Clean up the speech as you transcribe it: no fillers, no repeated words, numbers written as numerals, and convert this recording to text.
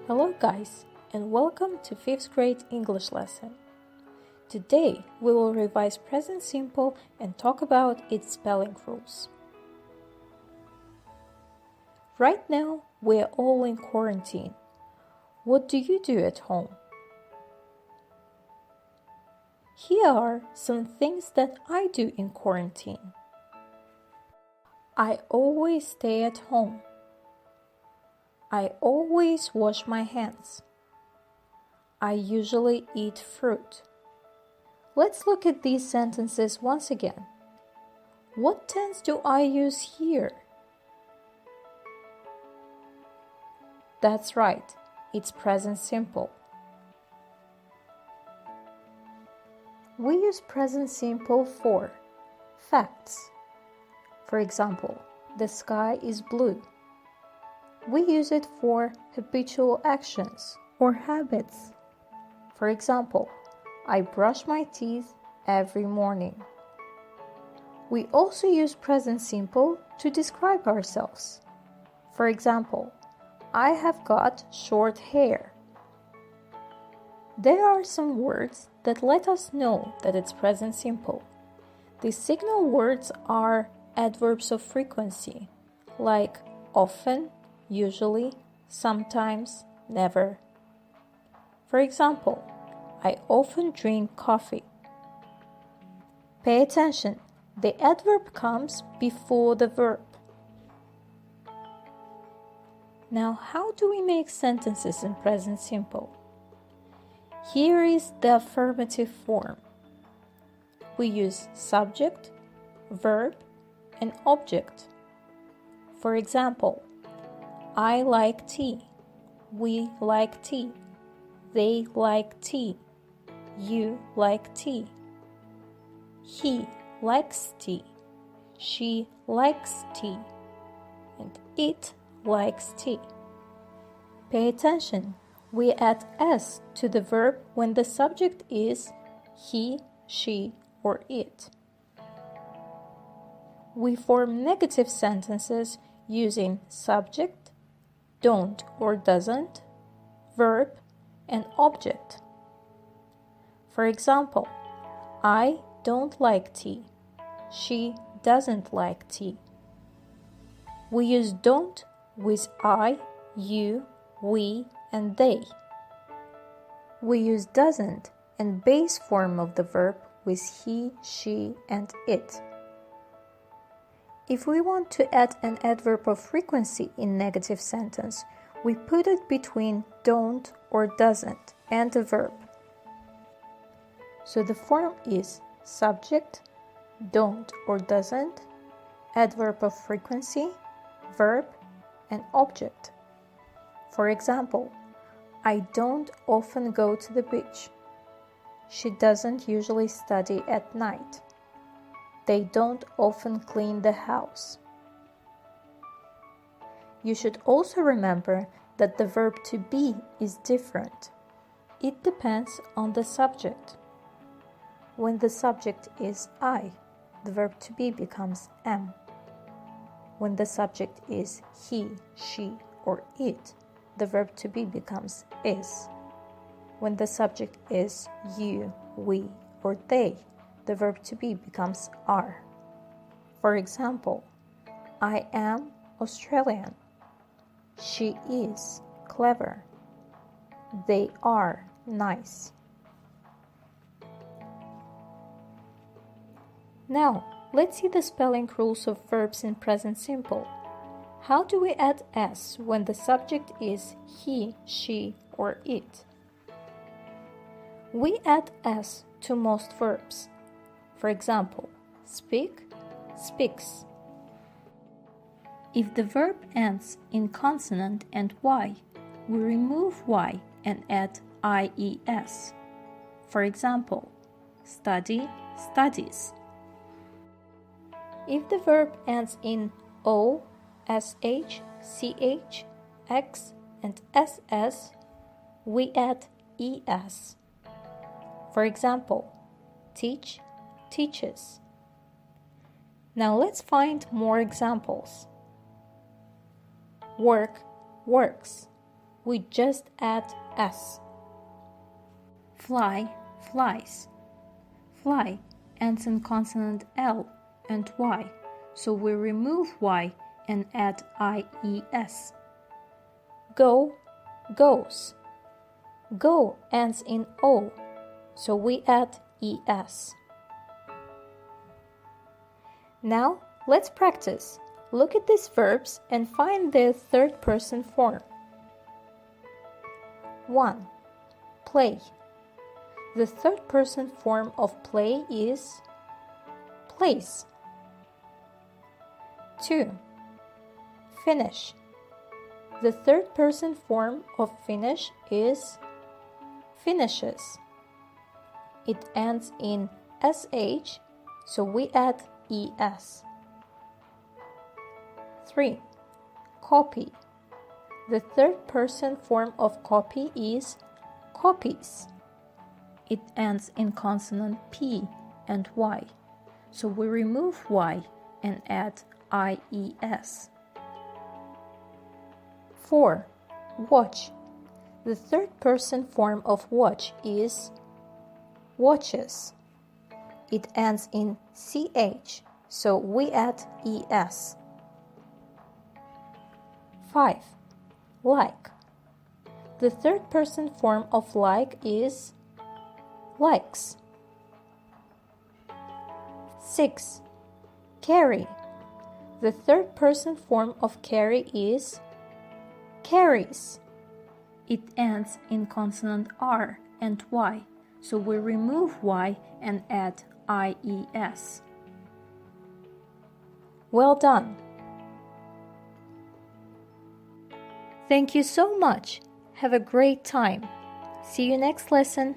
Hello guys, and welcome to 5th grade English lesson. Today we will revise present simple and talk about its spelling rules. Right now we are all in quarantine. What do you do at home? Here are some things that I do in quarantine. I always stay at home. I always wash my hands. I usually eat fruit. Let's look at these sentences once again. What tense do I use here? That's right, it's present simple. We use present simple for facts. For example, the sky is blue. We use it for habitual actions or habits. For example, I brush my teeth every morning. We also use present simple to describe ourselves. For example, I have got short hair. There are some words that let us know that it's present simple. These signal words are adverbs of frequency, like often, usually, sometimes, never. For example, I often drink coffee. Pay attention, the adverb comes before the verb. Now, how do we make sentences in present simple? Here is the affirmative form. We use subject, verb, and object. For example, I like tea. We like tea. They like tea. You like tea. He likes tea. She likes tea. And it likes tea. Pay attention. We add s to the verb when the subject is he, she, or it. We form negative sentences using subject, don't or doesn't, verb, and object. For example, I don't like tea. She doesn't like tea. We use don't with I, you, we, and they. We use doesn't and base form of the verb with he, she, and it. If we want to add an adverb of frequency in negative sentence, we put it between don't or doesn't and the verb. So the form is subject, don't or doesn't, adverb of frequency, verb, and object. For example, I don't often go to the beach. She doesn't usually study at night. They don't often clean the house. You should also remember that the verb to be is different. It depends on the subject. When the subject is I, the verb to be becomes am. When the subject is he, she, or it, the verb to be becomes is. When the subject is you, we, or they, the verb to be becomes are. For example, I am Australian. She is clever. They are nice. Now, let's see the spelling rules of verbs in present simple. How do we add s when the subject is he, she, or it? We add s to most verbs. For example, speak, speaks. If the verb ends in consonant and y, we remove y and add ies. For example, study, studies. If the verb ends in o, sh, ch, x, and ss, we add es. For example, teach, teaches. Now let's find more examples. Work, works. we just add s. Fly, flies. Fly ends in consonant L and Y, so we remove Y and add IES. Go, goes. Go ends in O, so we add ES. Now, let's practice. Look at these verbs and find their third person form. 1. Play. The third person form of play is plays. 2. Finish. The third person form of finish is finishes. It ends in SH, so we add ES. 3. Copy. The third person form of copy is copies. It ends in consonant P and Y, so we remove Y and add IES. 4. Watch. The third person form of watch is watches. It ends in CH, so we add ES. 5. Like. The third person form of like is likes. 6. Carry. The third person form of carry is carries. It ends in consonant R and Y, so we remove Y and add IES. Well done! Thank you so much. Have a great time. See you next lesson.